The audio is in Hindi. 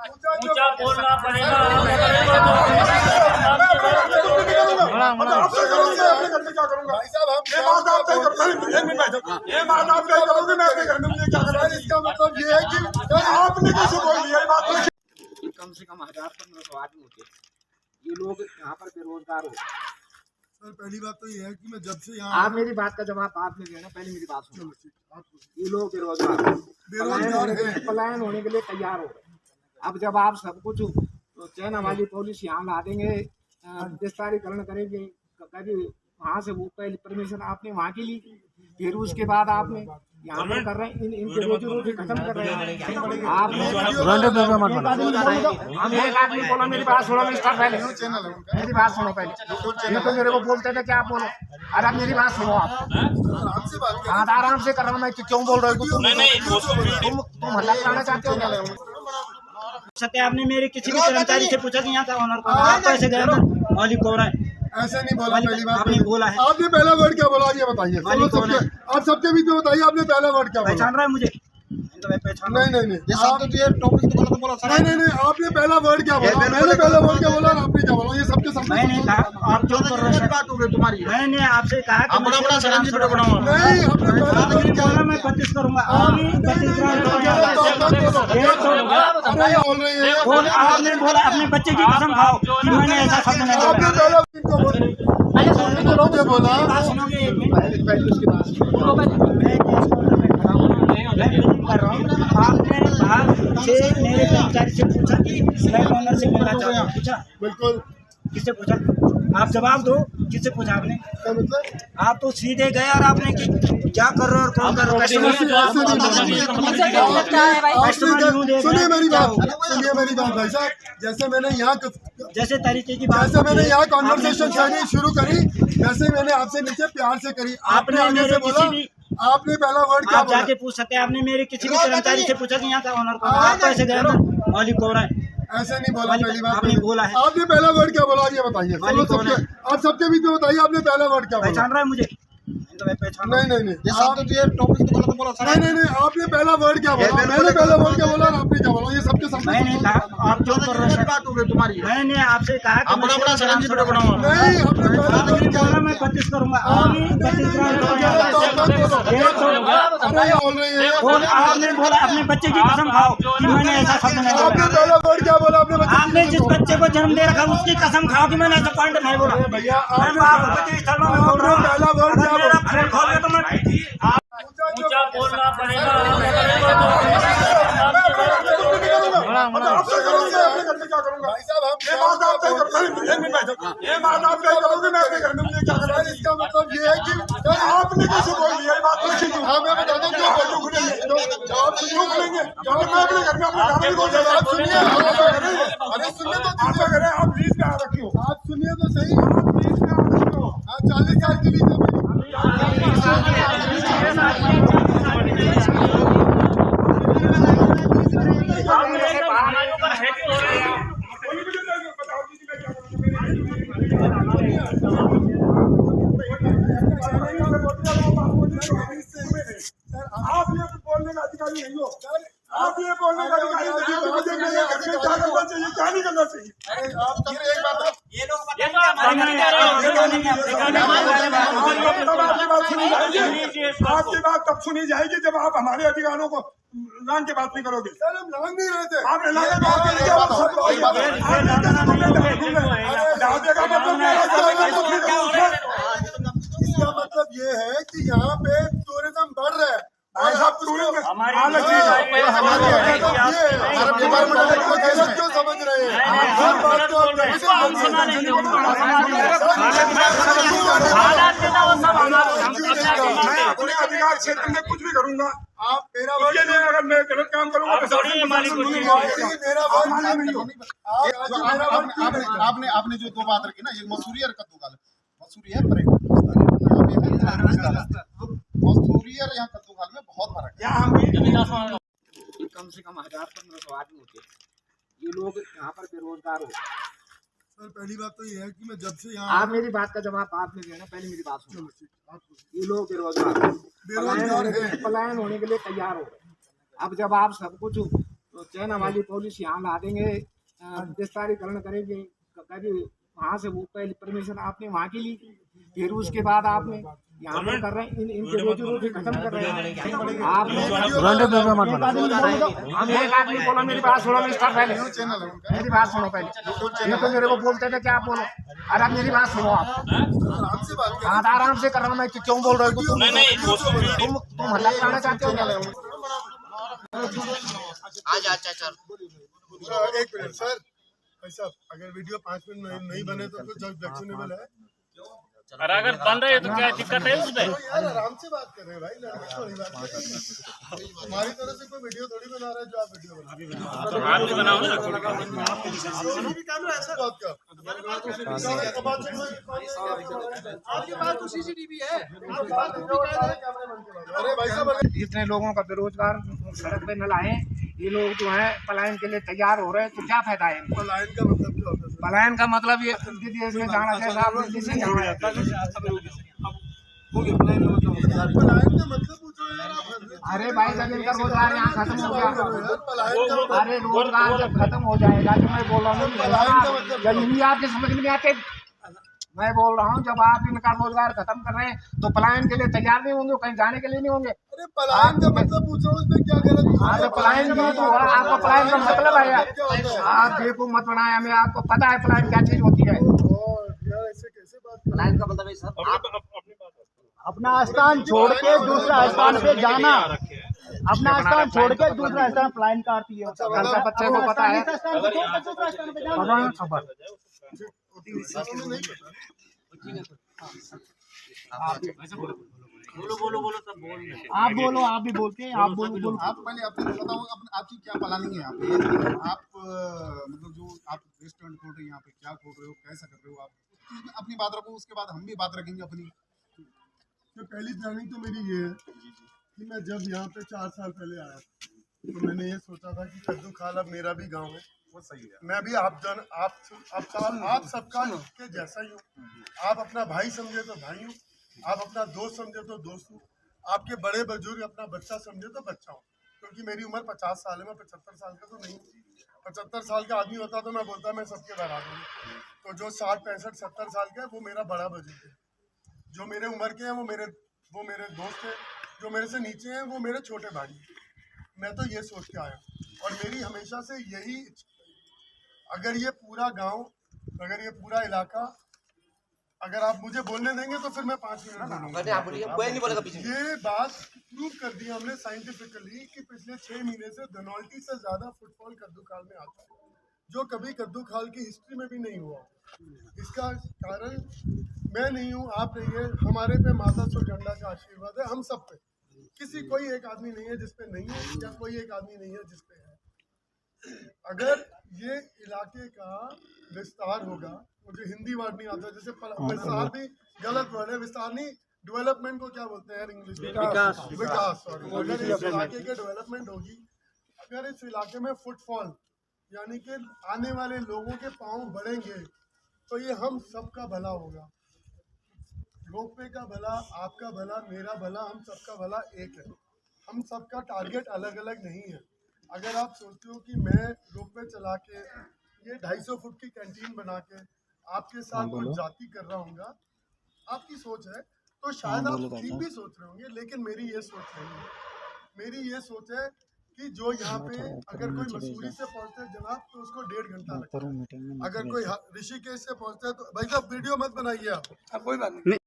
ऊंचा बोलना पड़ेगा। भाई साहब ये बात आप तय करो। ये बात आप तय करोगे, मैं तय करने मुझे क्या करना है? इसका मतलब ये है कि आपने कैसे बोल दिया ये बात? कम से कम 1000-1500 आदमी होते, ये लोग यहाँ पर बेरोजगार हो। सर पहली बात तो ये है कि मैं जब से यहाँ आप मेरी बात का जवाब बाद में देना, पहले मेरी बात सुनो। ये लोग बेरोजगार है, पलायन होने के लिए तैयार हो रहे। अब जब आप सब कुछ तो चाइना वाली पॉलिसी यहाँ ला देंगे, विस्तारीकरण करेंगे, कभी वहाँ से वो पहले परमिशन आपने वहाँ की ली, फिर उसके बाद आपने यहाँ पर कर रहे हैं, इनके रोजी खत्म कर रहे हैं। आपने एक आदमी बोला, मेरी बात सुनो मिस्टर, पहले मेरी बात सुनो पहले। ये तो मेरे को बोलते थे क्या आप बोलो, अरे आप मेरी बात सुनो। आप आराम से कर रहा हूँ मैं, क्यों बोल रहे हो? तुम हल्ला कराना चाहते हो क्या? सत्य आपने मेरे किसी भी कर्मचारी से पूछा कि यहाँ का ऑनर कौन है? आप कैसे गए मालिक कौन है? ऐसे नहीं बोला। पहली बात आपने बोला है। आपने पहला वर्ड क्या बोला ये बताइए। आप सबके बीच में बताइए आपने पहला वर्ड क्या बोला? पहचान रहा है मुझे? नहीं आपने पहला वर्ड क्या बोला? मैंने पहला वर्ड क्या बोला और आपने क्या बोला? ये सबके सामने मैंने कहा आप क्यों कर रहे हैं? तुम्हारी मैंने आपसे कहा कि नहीं, आपने पहला वर्ड क्या बोला? मैं 25 करूंगा। आपने बोला अपने बच्चे की कसम खाओ कि मैंने ऐसा शब्द नहीं बोला। आपने बोला सुनोगे एक मिनट, आपने बाहर से मेरे कर्मचारी से पूछा कि मैं ऑनर से मिलना चाहता हूँ। पूछा? बिल्कुल। किससे पूछा? आप जवाब दो, किससे पूछा आपने? आप तो सीधे गए और आपने कि क्या कर रहे हो और कौन कर रहे हो? सुनिए मेरी बात भाई साहब, जैसे मैंने यहाँ जैसे तरीके की बात, जैसे मैंने यहाँ कॉन्वर्सेशन करनी शुरू करी, वैसे मैंने आपसे नीचे प्यार से करी। आपने आगे से बोला, आपने पहला वर्ड क्या बोला? जाके पूछ सकते हैं। आपने मेरे किसी भी कर्मचारी से पूछा कि यहाँ का ऑनर कौन है? आप कैसे गए मालिक कौन है? ऐसे नहीं बोला। पहली बात आपने बोला है। आपने पहला वर्ड क्या बोला ये बताइए। आप सबके बीच में बताइए आपने पहला वर्ड क्या बोला? पहचान रहा है मुझे? नहीं आपने पहला वर्ड क्या बोला? मैंने पहला वर्ड क्या बोला और आपने क्या बोला? ये सबके सामने। मैंने कहा आप क्यों कर रहे हैं? मैंने आपसे कहा कि नहीं, आपने पहला वर्ड क्या बोला? मैं 25 करूंगा। आपने बोला अपने बच्चे की कसम खाओ कि मैंने ऐसा शब्द नहीं बोला। आपने पहला वर्ड क्या बोला? आपने जिस बच्चे को जन्म दे रखा उसकी कसम खाओ कि मैंने ऐसा पॉइंट नहीं बोला। भैया पहला वर्ड क्या बोला? तो मैं ऊंचा बोलना पड़ेगा। भाई साहब ये बात आप तय करो। ये बात आप तय करोगे, मैं तय करने मुझे क्या करना है? इसका मतलब ये है कि आपने कैसे बोल दिया ये बात? हाँ मैं बता दूं क्यों खुलेंगे, जवाब क्यों खुलेंगे? जवाब मैं अपने घर में अपने फैमिली को जवाब सुनिए। अरे सुनिए तो आप करें, आप लीज पे आ रखी हो। आप सुनिए तो सही, आप लीज पे आ रखी हो। हाँ 40 साल की लीज है। आप ये बोलने का अधिकारी नहीं हो। आप ये बोलने का अधिकारी नहीं हो। मुझे क्या करना चाहिए, क्या नहीं करना चाहिए? ये लोग आपकी बात तब सुनी जाएगी जब आप हमारे अधिकारों को लांग के बात नहीं करोगे। सर हम लांग नहीं रहे थे। आपने लांग इसका मतलब ये है कि यहाँ पे टूरिज्म बढ़ रहा है। भाई साहब टूरिज्म क्यों समझ रहे हैं? हर बात को मैं अपने अधिकार क्षेत्र में कुछ भी करूंगा। आप मेरा अगर मैं गलत काम करूंगा आपने जो दो बात रखी ना, ये मसूरी और कद्दूकाल। मसूरी है मसूरी और यहाँ कद्दूकाल में बहुत फर्क है। कम से कम 1000-1500 आदमी होते, ये लोग यहाँ पर बेरोजगार हो। सर पहली बात तो ये है कि मैं जब से यहाँ आप मेरी बात का जवाब बाद में देना, पहले मेरी बात सुनो। ये लोग बेरोजगार है, पलायन होने के लिए तैयार हो रहे। अब जब आप सब कुछ तो चाइना वाली पुलिस यहाँ ला देंगे, विस्तारीकरण करेंगे। कभी वहाँ से वो पहले परमिशन आपने वहाँ की ली, फिर उसके बाद आपने यहाँ पर कर रहे हैं, इनके रोजी रोटी खत्म कर रहे हैं आपने। हम एक आदमी बोलो, मेरी बात सुनो मिस्टर, पहले मेरी बात सुनो पहले। ये तो मेरे को बोलते थे क्या आप बोलो, अरे आप मेरी बात सुनो, आप हाँ आराम से कर रहा हूँ मैं, क्यों बोल रहे हो तुम हल्ला कराना चाहते हो क्या? एक मिनट सर, भाई साहब अगर वीडियो 5 मिनट में नहीं बने तो कुछ ऑब्जेक्शनेबल है। और अगर बन रहे हैं तो क्या दिक्कत है उसमें? यार आराम से बात कर रहे हैं भाई, लड़के थोड़ी बात कर रहे हैं। हमारी तरफ से कोई वीडियो थोड़ी बना रहा है जो आप वीडियो बना रहे हैं। आप भी बनाओ ना। आपके पास तो सीसीटीवी है। अरे भाई साहब जितने लोगों का बेरोजगार सड़क पे न लाए, ये लोग जो है पलायन के लिए तैयार हो रहे हैं, तो क्या फायदा है? पलायन का मतलब क्या होता है? पलायन का मतलब ये उनके देश में जाना चाहिए, आप दिल्ली से जाना है। पलायन का मतलब पूछो यार आप। अरे भाई जब इनका रोजगार यहाँ खत्म हो गया, पलायन का अरे रोजगार जब खत्म हो जाएगा, जो मैं बोल रहा हूँ गरीबी आपके समझ में नहीं आते। मैं बोल रहा हूँ जब आप इनका रोजगार खत्म कर रहे हैं तो पलायन के लिए तैयार नहीं होंगे, कहीं जाने के लिए नहीं होंगे। अरे पलायन का मतलब पूछो, उसमें क्या गलत है? हाँ तो पलायन भी तो आपको पलायन का मतलब है यार, आप देखो मत बनाया, हमें आपको पता है पलायन क्या चीज होती है। यार ऐसे कैसे बात? पलायन का मतलब है सर अपना स्थान छोड़ के दूसरा स्थान पे जाना, अपना स्थान छोड़ के दूसरा स्थान पलायन का अर्थ ये होता है। घर का बच्चे को पता है। आप बोलो, आप भी बोलते हैं, आप बोलो। आप पहले अपने बताओ आपकी क्या प्लानिंग है यहाँ पे? आप मतलब जो आप रेस्टोरेंट खोल रहे हैं यहाँ पे, क्या खोल रहे हो, कैसा कर रहे हो आप? अपनी बात रखो, उसके बाद हम भी बात रखेंगे अपनी। तो पहली प्लानिंग तो मेरी ये है कि मैं जब यहाँ पे 4 साल पहले आया तो मैंने ये सोचा था कि कद्दू खाल अब मेरा भी गांव है, वो सही है। मैं भी आप सबका के जैसा ही हूँ। आप अपना भाई समझे तो भाई हूँ, आप अपना दोस्त समझे तो दोस्त हूँ, आपके बड़े बुजुर्ग अपना बच्चा समझे तो बच्चा हूँ। क्योंकि मेरी उम्र 50 साल है, मैं 75 साल का तो नहीं हूँ। 75 साल का आदमी होता तो मैं बोलता मैं सबके बराबर हूँ। तो जो 60, 65, 70 साल का है वो मेरा बड़ा बुजुर्ग है। जो मेरे उम्र के हैं वो मेरे दोस्त हैं, जो मेरे से नीचे हैं वो मेरे छोटे भाई हैं। मैं तो ये सोच के आया और मेरी हमेशा से यही, अगर ये पूरा गांव, अगर ये पूरा इलाका, अगर आप मुझे बोलने देंगे तो फिर मैं 5 मिनट बोलूंगा। ये बात प्रूव कर दी हमने साइंटिफिकली कि पिछले 6 महीने से धनौल्टी से ज्यादा फुटफॉल कद्दू खाल में आता है, जो कभी कद्दू खाल की हिस्ट्री में भी नहीं हुआ। इसका कारण मैं नहीं हूँ, आप नहीं है, हमारे पे माता सुरगंडा का आशीर्वाद है, हम सब पे। किसी कोई एक आदमी नहीं है जिसपे नहीं है, या कोई एक आदमी नहीं है जिसपे है। अगर ये इलाके का विस्तार होगा, मुझे हिंदी वर्ड नहीं आता, जैसे विस्तार भी गलत वर्ड है, विस्तार नहीं, डेवलपमेंट को क्या बोलते हैं यार इंग्लिश में? विकास। सॉरी, अगर इस इलाके की डेवलपमेंट होगी, अगर इस इलाके में फुटफॉल यानी कि आने वाले लोगों के पाँव बढ़ेंगे तो ये हम सबका भला होगा। रोपवे का भला, आपका भला, मेरा भला, हम सबका भला एक है। हम सबका टारगेट अलग अलग नहीं है। अगर आप सोचते हो कि मैं रोपवे चला के ये 250 फुट की कैंटीन बना के आपके साथ कुछ जाति कर रहा हूँगा, आपकी सोच है, तो शायद आप ठीक भी सोच रहे होंगे, लेकिन मेरी ये सोच नहीं है। मेरी ये सोच है कि जो यहाँ पे अगर कोई मसूरी से पहुँचते है जनाब तो उसको 1.5 घंटा लगता है, अगर कोई ऋषिकेश से पहुँचता है तो भाई साहब वीडियो मत बनाइए आप, कोई बात नहीं।